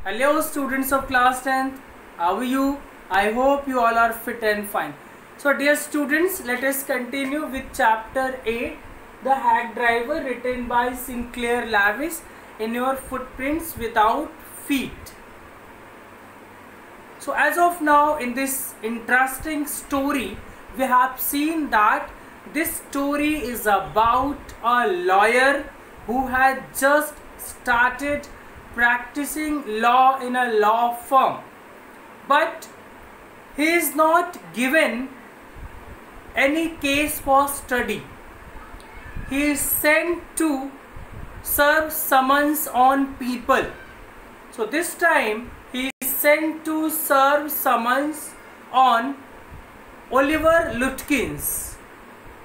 Hello students of class 10th, how are you? I hope you all are fit and fine. So dear students, let us continue with chapter 8, The Hack Driver, written by Sinclair Lewis, in your footprints without feet. So as of now, in this interesting story, we have seen that this story is about a lawyer who had just started practicing law in a law firm, but he is not given any case for study. He is sent to serve summons on people. So this time he is sent to serve summons on Oliver Lutkins.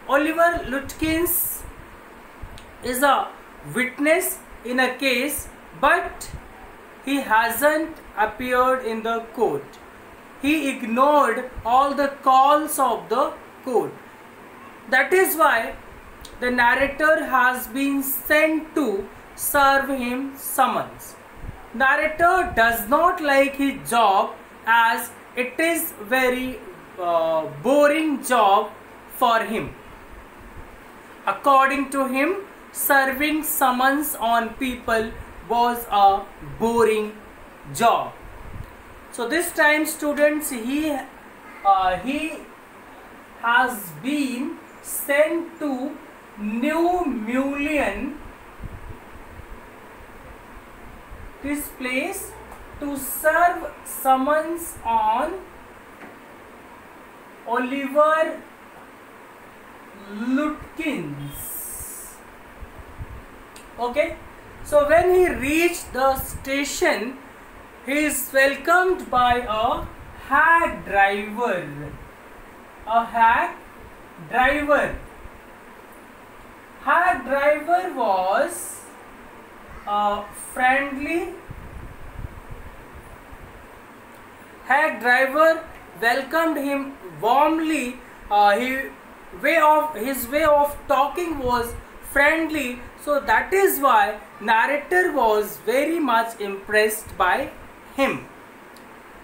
Oliver Lutkins is a witness in a case, but he hasn't appeared in the court. He ignored all the calls of the court. That is why the narrator has been sent to serve him summons. Narrator does not like his job, as it is very boring job for him. According to him, serving summons on people was a boring job. So this time, students, he has been sent to New Mullion, this place, to serve summons on Oliver Lutkins. Okay. So when he reached the station, he is welcomed by a hack driver. A hack driver. Hack driver was friendly. Hack driver welcomed him warmly. His way of talking was friendly, so that is why narrator was very much impressed by him,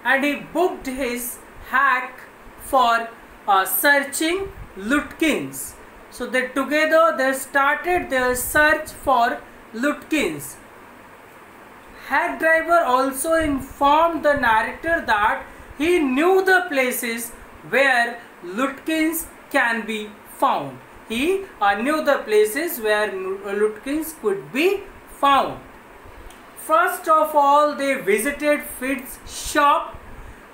and he booked his hack for searching Lutkins. So they started their search for Lutkins. Hack driver also informed the narrator that he knew the places where Lutkins can be found. He knew the places where Lutkins could be found. First of all, they visited Fitz's shop.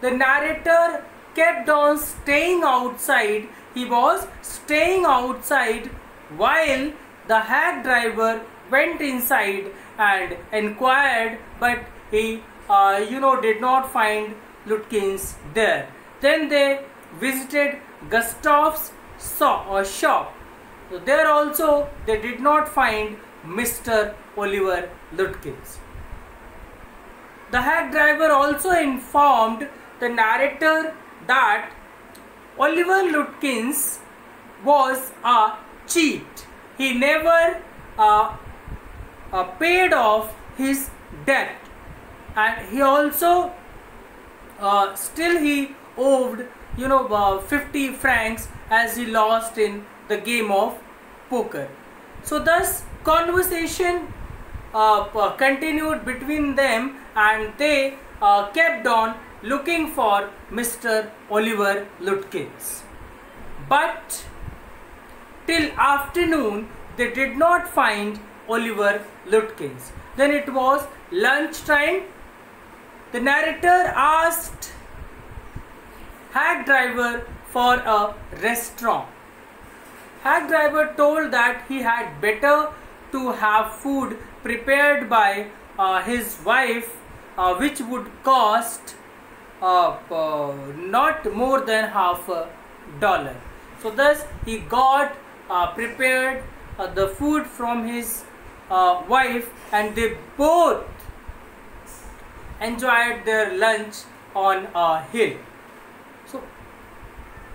The narrator kept on staying outside. He was staying outside while the hack driver went inside and inquired, but he did not find Lutkins there. Then they visited Gustav's shop. So there also they did not find Mr. Oliver Lutkins. The hack driver also informed the narrator that Oliver Lutkins was a cheat. He never paid off his debt, and he also still he owed 50 francs as he lost in the game of poker. So thus conversation continued between them, and they kept on looking for Mr. Oliver Lutkins. But till afternoon they did not find Oliver Lutkins. Then it was lunchtime. The narrator asked hack driver for a restaurant. Hack driver told that he had better to have food prepared by his wife, which would cost not more than $50. So thus he got prepared the food from his wife, and they both enjoyed their lunch on a hill. So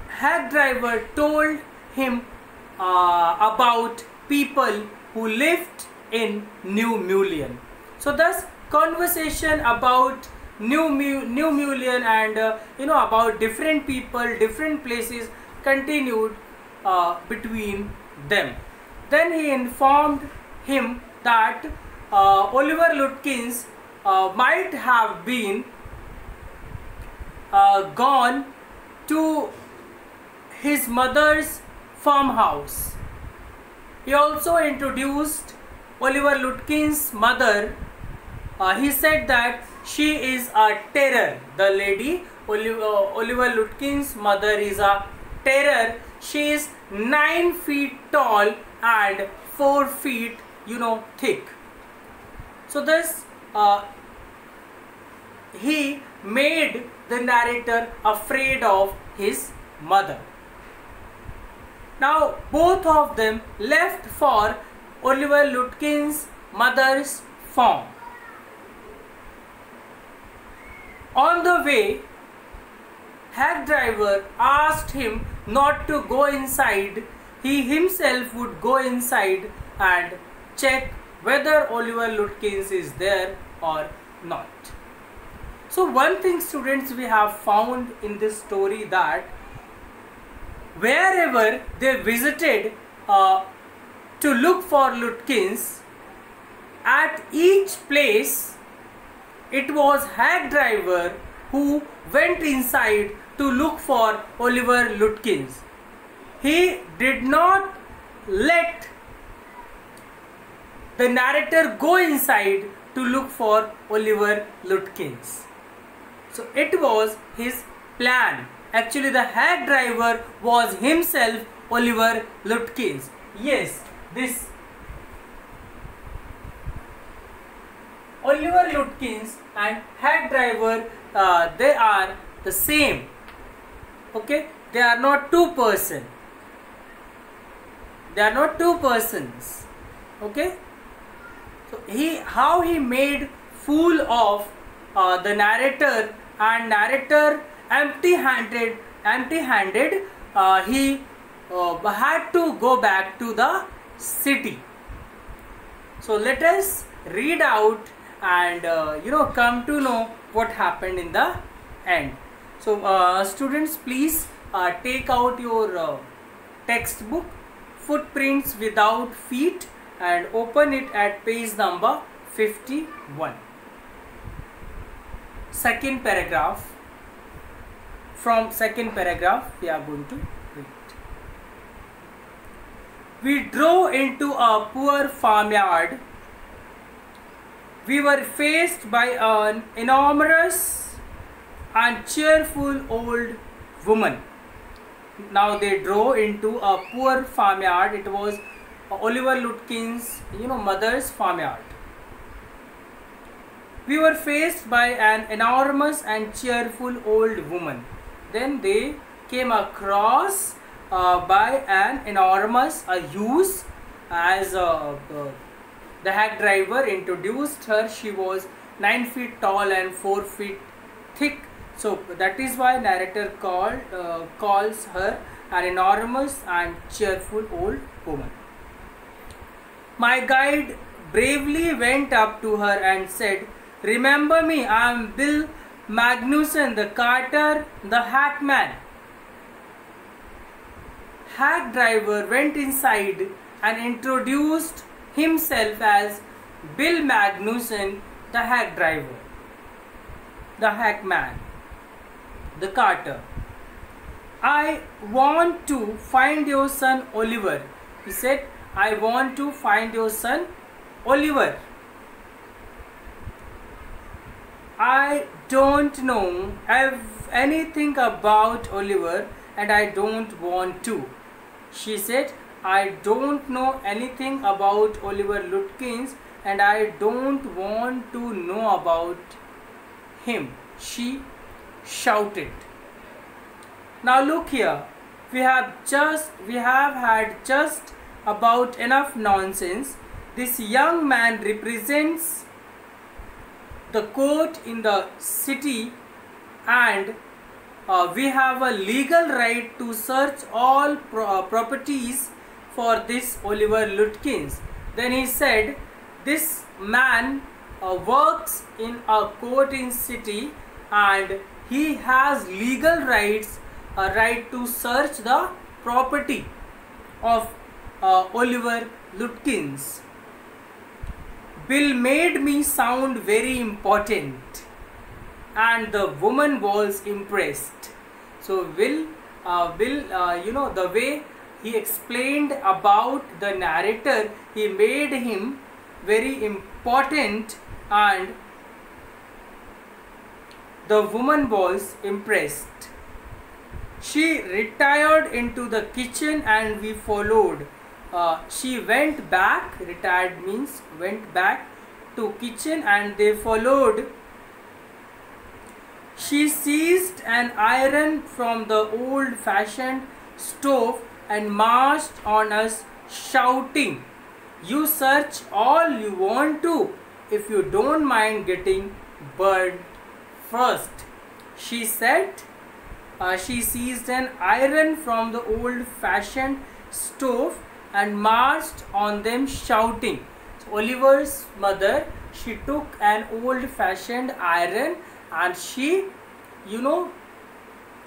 hack driver told him about people who lived in New Mullion. So thus conversation about New Mullion and about different people, different places continued between them. Then he informed him that Oliver Lutkins might have been gone to his mother's farmhouse. He also introduced Oliver Lutkins' mother. He said that she is a terror. The lady, Oliver Lutkins' mother, is a terror. She is 9 feet tall and 4 feet, thick. So this he made the narrator afraid of his mother. Now both of them left for Oliver Lutkins' mother's farm. On the way, hack driver asked him not to go inside. He himself would go inside and check whether Oliver Lutkins is there or not. So one thing, students, we have found in this story that wherever they visited to look for Lutkins, at each place it was hack driver who went inside to look for Oliver Lutkins. He did not let the narrator go inside to look for Oliver Lutkins. So it was his plan. Actually, the hack driver was himself Oliver Lutkins. Yes, this Oliver Lutkins and hack driver, they are the same. Okay, they are not two persons. They are not two persons. Okay, so how he made fool of the narrator, and narrator empty-handed, he had to go back to the city. So let us read out and come to know what happened in the end. So students, please take out your textbook Footprints Without Feet and open it at page number 51. Second paragraph. From second paragraph we are going to read. We drove into a poor farmyard. We were faced by an enormous and cheerful old woman. Now they drove into a poor farmyard. It was Oliver Lutkins' mother's farmyard. We were faced by an enormous and cheerful old woman. Then they came across by an enormous use, as the hack driver introduced her. She was 9 feet tall and 4 feet thick. So that is why narrator calls her an enormous and cheerful old woman. My guide bravely went up to her and said, "Remember me, I am Bill Magnuson, the carter, the hackman." Hack driver went inside and introduced himself as Bill Magnuson, the hack driver, the hackman, the carter. "I want to find your son Oliver." He said, "I want to find your son Oliver. I don't know anything about Oliver and I don't want to." She said, "I don't know anything about Oliver Lutkins and I don't want to know about him," she shouted. Now look here, we have had just about enough nonsense. This young man represents the court in the city and we have a legal right to search all properties for this Oliver Lutkins. Then he said, "This man works in a court in city, and he has legal rights, a right to search the property of Oliver Lutkins. Bill made me sound very important, and the woman was impressed. So Bill, the way he explained about the narrator, he made him very important, and the woman was impressed. She retired into the kitchen and we followed. She went back, retired means went back to kitchen and they followed. She seized an iron from the old-fashioned stove and marched on us shouting, "You search all you want to, if you don't mind getting burned first," she said. She seized an iron from the old-fashioned stove and marched on them shouting. So Oliver's mother, she took an old-fashioned iron and she,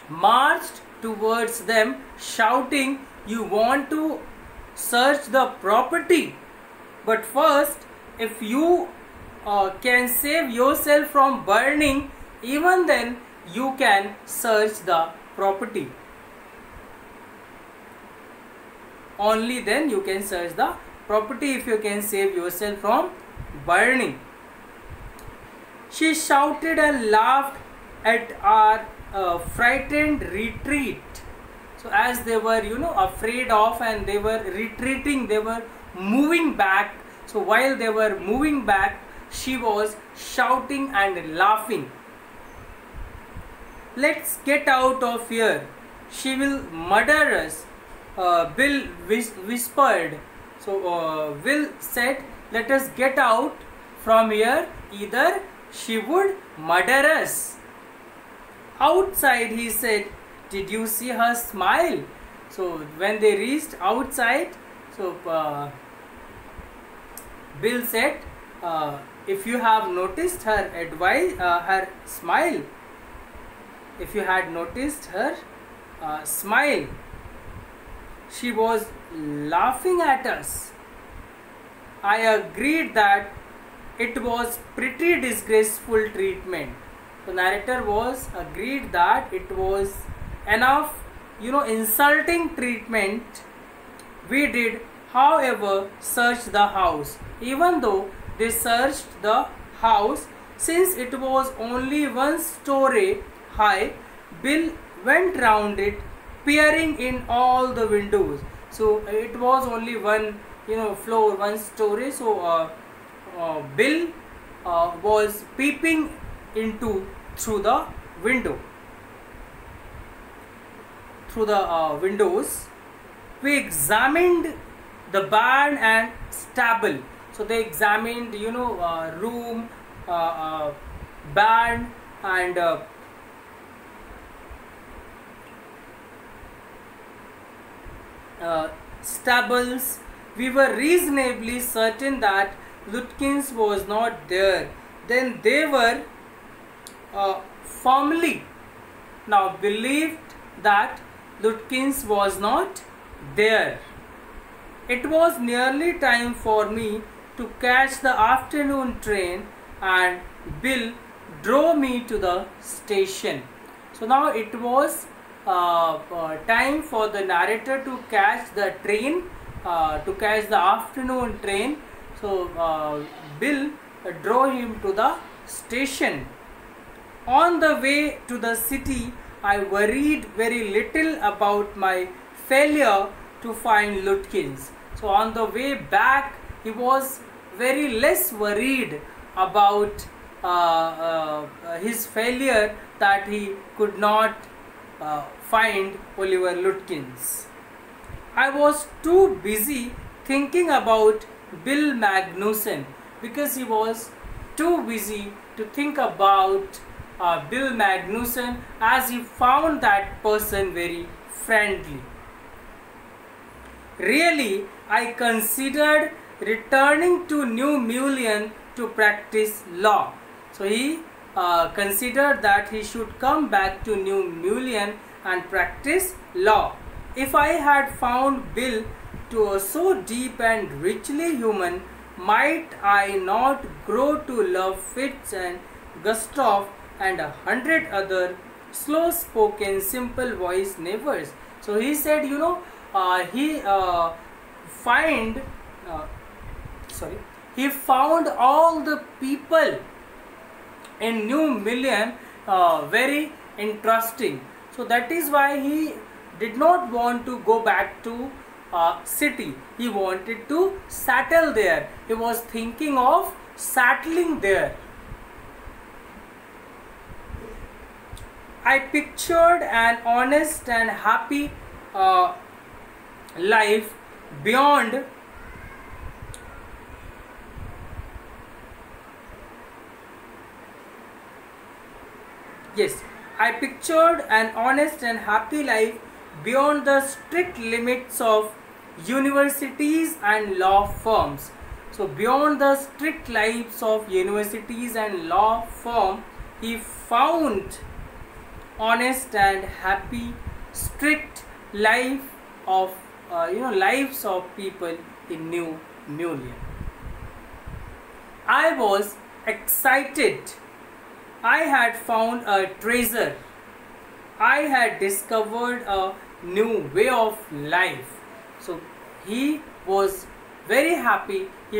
marched towards them shouting, "You want to search the property, but first, if you can save yourself from burning, even then you can search the property. Only then you can search the property if you can save yourself from burning." She shouted and laughed at our frightened retreat. So as they were, afraid of, and they were retreating, they were moving back. So while they were moving back, she was shouting and laughing. "Let's get out of here. She will murder us," Bill whispered. So Will said, "Let us get out from here, either she would murder us." Outside, he said, "Did you see her smile?" So when they reached outside, so Bill said, "If you have noticed her her smile, if you had noticed her smile, she was laughing at us." I agreed that it was pretty disgraceful treatment. The narrator was agreed that it was enough, insulting treatment. We did, however, search the house. Even though they searched the house, since it was only 1 story high, Bill went round it, peering in all the windows. So it was only one, floor, 1 story. So Bill was peeping through the window. Through the windows, we examined the barn and stable. So they examined, room, barn, and stables. We were reasonably certain that Lutkins was not there. Then they were firmly now believed that Lutkins was not there. It was nearly time for me to catch the afternoon train, and Bill drove me to the station. So now it was time for the narrator to catch the train, to catch the afternoon train. So Bill drove him to the station. On the way to the city, I worried very little about my failure to find Lutkins. So on the way back, he was very less worried about his failure, that he could not find Oliver Lutkins. I was too busy thinking about Bill Magnuson, because he was too busy to think about Bill Magnuson, as he found that person very friendly. Really, I considered returning to New Mullion to practice law. So he considered that he should come back to New Mullion and practice law. If I had found Bill to so deep and richly human, might I not grow to love Fitz and Gustav and 100 other slow-spoken, simple-voiced neighbors? So he said, he find he found all the people in New Mullion very interesting. So that is why he did not want to go back to city. He wanted to settle there. He was thinking of settling there. I pictured an honest and happy life beyond I pictured an honest and happy life beyond the strict limits of universities and law firms. So beyond the strict lives of universities and law firm, he found honest and happy, strict life of lives of people in New Mullion. I was excited. I had found a treasure. I had discovered a new way of life. So he was very happy. He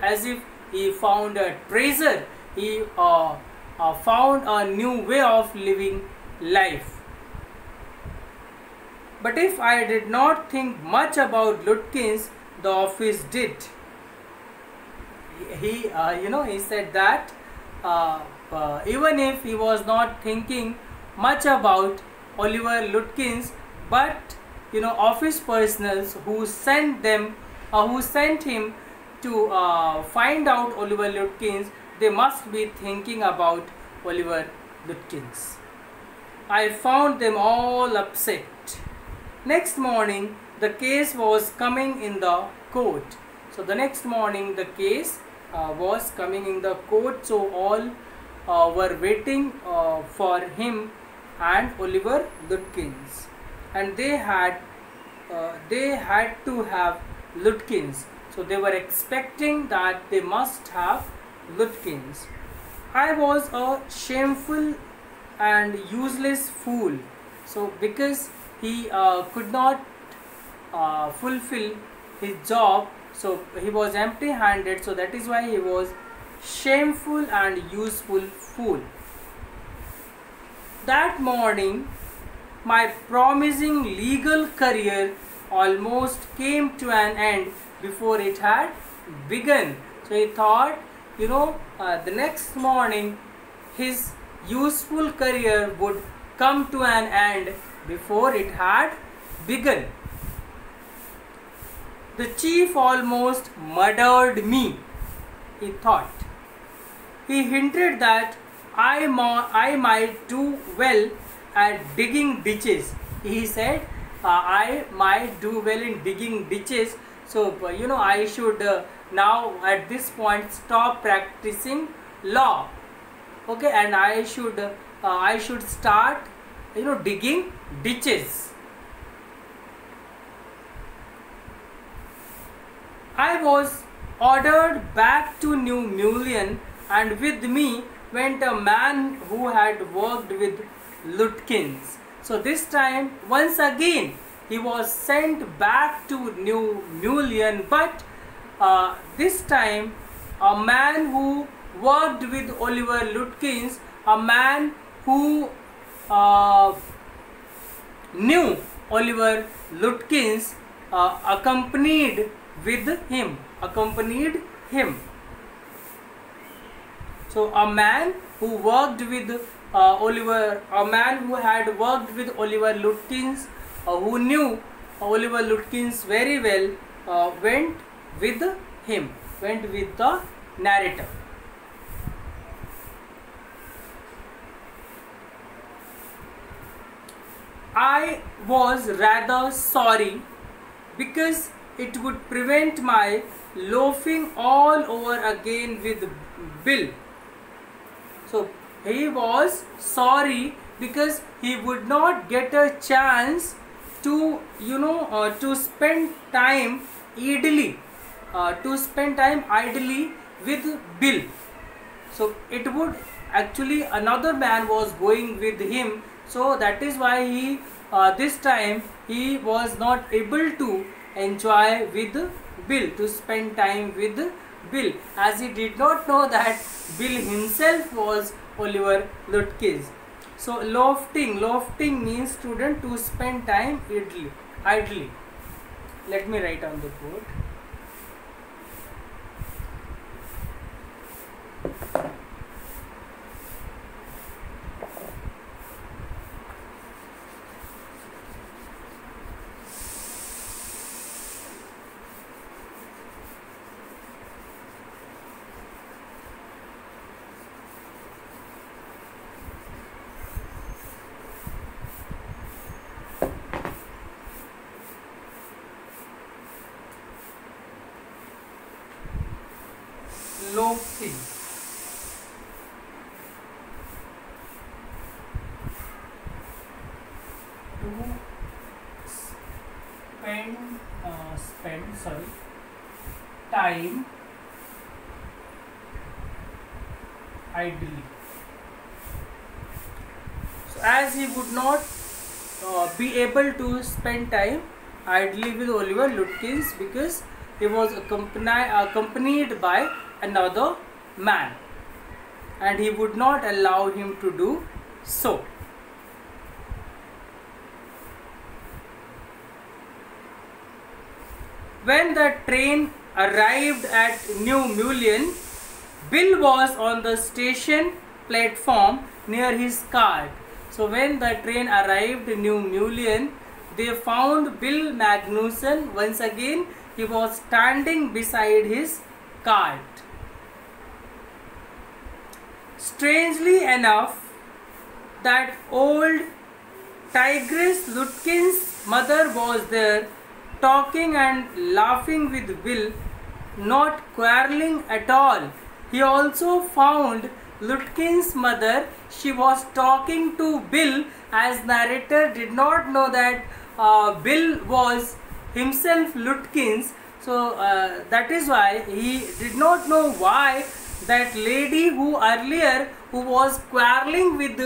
as if he found a treasure. He found a new way of living life. But if I did not think much about Lutkins, the office did. He said that even if he was not thinking much about Oliver Lutkins, but office personals who sent him to find out Oliver Lutkins, they must be thinking about Oliver Lutkins. I found them all upset. Next morning, the case was coming in the court. So the next morning, the case was coming in the court. So all were waiting for him and Oliver Lutkins, and they had to have Lutkins. So they were expecting that they must have Lutkins. I was a shameful and useless fool. So because he could not fulfill his job, so he was empty-handed. So that is why he was shameful and useful fool. That morning, my promising legal career almost came to an end before it had begun. So he thought, the next morning his useful career would come to an end before it had begun. The chief almost murdered me, he thought. He hinted that I might do well at digging ditches. He said, I might do well in digging ditches. So, I should now at this point stop practicing law. Okay, and I should start, digging ditches. I was ordered back to New Mullion, and with me went a man who had worked with Lutkins. So this time, once again, he was sent back to New Mullion, but this time a man who worked with Oliver Lutkins, a man who knew Oliver Lutkins, accompanied him. So a man who worked with a man who had worked with Oliver Lutkins, who knew Oliver Lutkins very well, went with the narrator. I was rather sorry because it would prevent my laughing all over again with Bill. So he was sorry because he would not get a chance to to spend time idly with Bill. So it would actually another man was going with him, so that is why he this time he was not able to enjoy with Bill, to spend time with Bill, as he did not know that Bill himself was Oliver Lutkins. So lofting means, student, to spend time idly. Let me write on the board. Lofting. To spend time idly. So as he would not be able to spend time idly with Oliver Lutkins because he was accompanied by another man, and he would not allow him to do so. When the train arrived at New Mullion, Bill was on the station platform near his cart. So when the train arrived in New Mullion, they found Bill Magnuson once again. He was standing beside his cart. Strangely enough, that old Tigress Lutkins' mother was there, talking and laughing with Bill, not quarreling at all. He also found Lutkins' mother. She was talking to Bill, as narrator did not know that Bill was himself Lutkins. So that is why he did not know why that lady who earlier who was quarreling with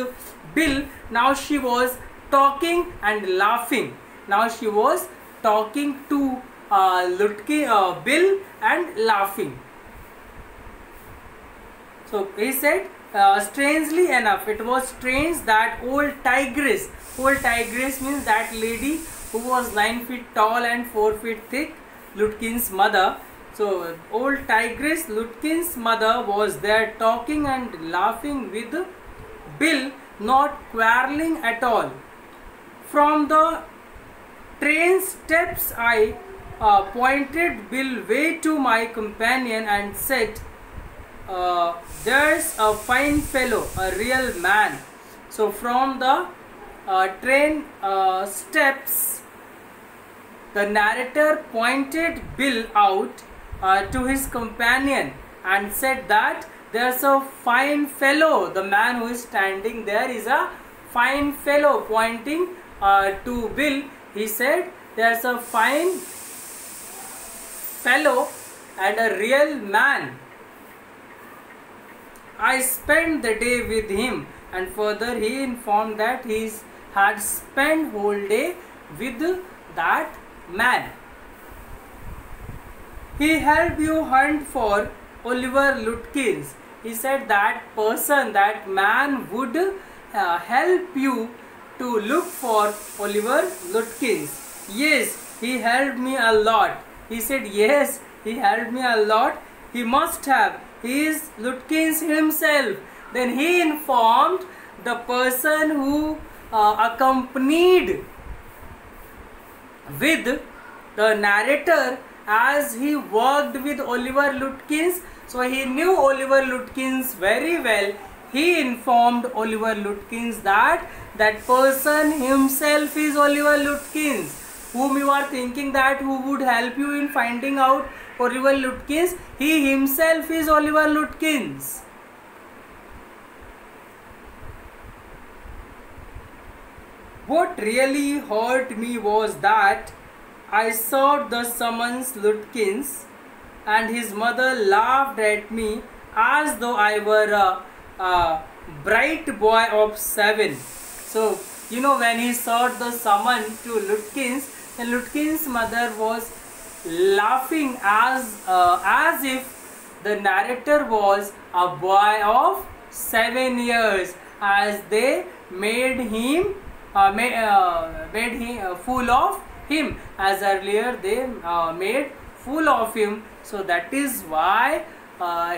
Bill, now she was talking and laughing. Now she was talking to Bill and laughing. So he said, strangely enough, it was strange that old tigress means that lady who was 9 feet tall and 4 feet thick, Lutkins' mother. So old Tigress Lutkins' mother was there talking and laughing with Bill, not quarreling at all. From the train steps I pointed Bill way to my companion and said, there's a fine fellow, a real man. So from the train steps, the narrator pointed Bill out to his companion and said that there's a fine fellow. The man who is standing there is a fine fellow. Pointing to Bill, he said there's a fine fellow and a real man. I spent the day with him, and further he informed that he had spent whole day with that man. He helped you hunt for Oliver Lutkins. He said that person, that man would help you to look for Oliver Lutkins. Yes, he helped me a lot. He said, yes, he helped me a lot. He must have. He is Lutkins himself. Then he informed the person who accompanied with the narrator, as he worked with Oliver Lutkins, so he knew Oliver Lutkins very well. He informed Oliver Lutkins that that person himself is Oliver Lutkins, whom you are thinking that who would help you in finding out Oliver Lutkins? He himself is Oliver Lutkins. What really hurt me was that I saw the summons Lutkins and his mother laughed at me as though I were a bright boy of 7. So, you know, when he saw the summon to Lutkins, the Lutkins' mother was laughing as if the narrator was a boy of 7 years, as they made him fool of him, as earlier they made fool of him. So that is why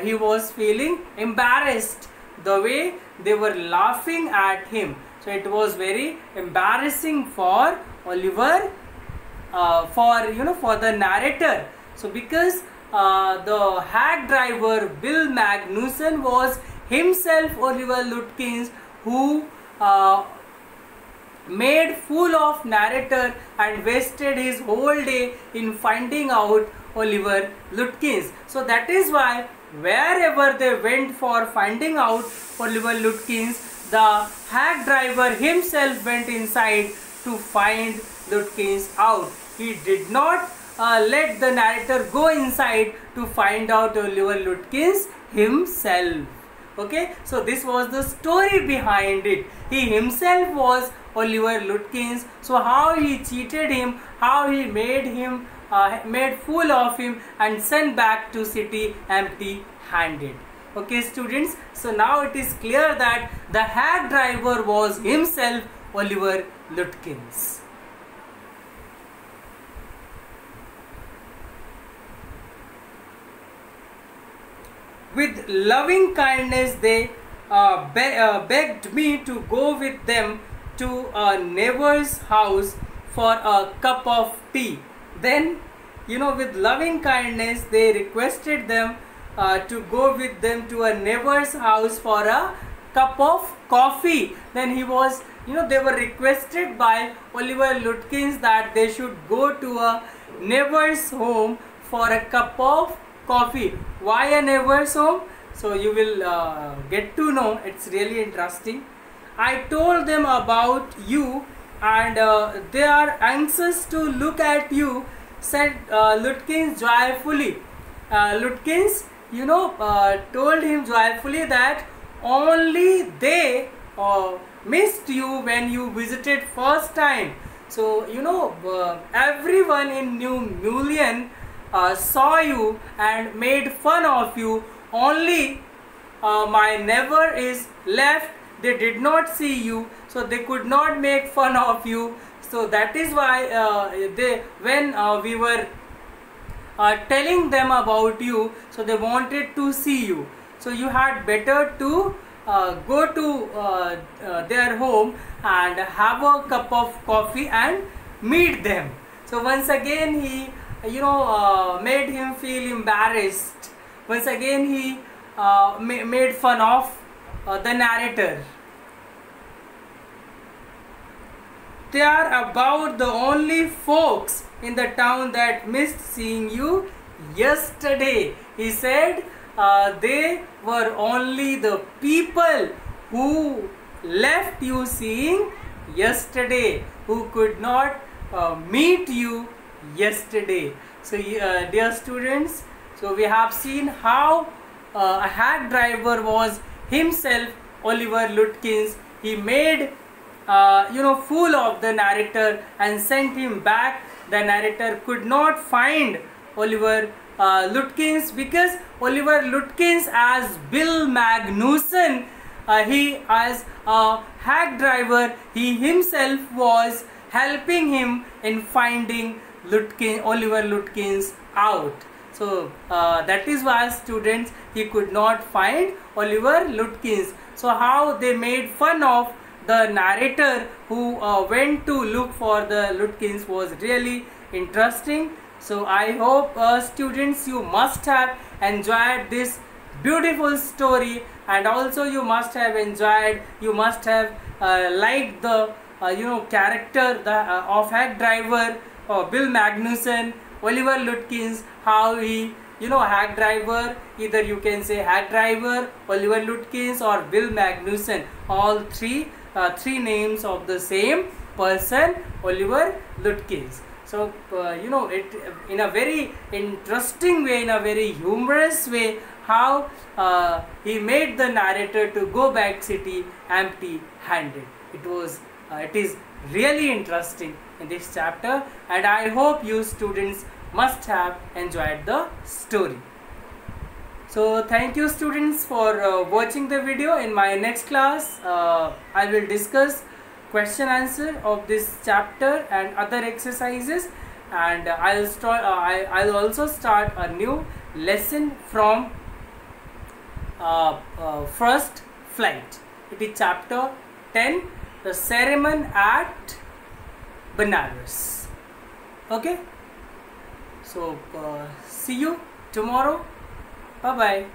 he was feeling embarrassed the way they were laughing at him. So it was very embarrassing for Oliver, for the narrator. So because the hack driver Bill Magnuson was himself Oliver Lutkins, who made fool of narrator and wasted his whole day in finding out Oliver Lutkins. So that is why wherever they went for finding out Oliver Lutkins, the hack driver himself went inside to find Lutkins out. He did not let the narrator go inside to find out Oliver Lutkins himself. Okay, so this was the story behind it. He himself was Oliver Lutkins. So how he cheated him, how he made him made fool of him and sent back to city empty-handed. Okay, students. So now it is clear that the hack driver was himself Oliver Lutkins. With loving kindness, they begged me to go with them to a neighbor's house for a cup of tea. Then, you know, with loving kindness, they requested them to go with them to a neighbor's house for a cup of coffee. Then he was, you know, they were requested by Oliver Lutkins that they should go to a neighbor's home for a cup of coffee. Why a neighbor's home? So you will get to know. It's really interesting. I told them about you and they are anxious to look at you, said Lutkins joyfully. Lutkins, you know, told him joyfully that only they missed you when you visited first time. So, you know, everyone in New Mullion saw you and made fun of you. Only my neighbor is left. They did not see you, so they could not make fun of you. So that is why when we were telling them about you, so they wanted to see you. So you had better to go to their home and have a cup of coffee and meet them. So once again he, you know, made him feel embarrassed. Once again he made fun of the narrator. They are about the only folks in the town that missed seeing you yesterday. He said they were only the people who left you seeing yesterday, who could not meet you yesterday. So dear students, so we have seen how a hack driver was himself Oliver Lutkins. He made you know, fool of the narrator and sent him back. The narrator could not find Oliver Lutkins because Oliver Lutkins as Bill Magnuson, he as a hack driver, he himself was helping him in finding Oliver Lutkins out. So that is why students, he could not find Oliver Lutkins. So how they made fun of the narrator who went to look for the Lutkins was really interesting. So I hope students, you must have enjoyed this beautiful story, and also you must have enjoyed, you must have liked the you know, character of hack driver Bill Magnuson, Oliver Lutkins, how he, hack driver, either you can say hack driver, Oliver Lutkins or Bill Magnuson, all three names of the same person, Oliver Lutkins. So it in a very interesting way, in a very humorous way, how he made the narrator to go back city empty handed. It is really interesting in this chapter, and I hope you students must have enjoyed the story. So thank you students for watching the video. In my next class I will discuss question answer of this chapter and other exercises, and I'll also start a new lesson from first flight. It is chapter 10, the ceremony at Banaras. Okay, so see you tomorrow. Bye bye.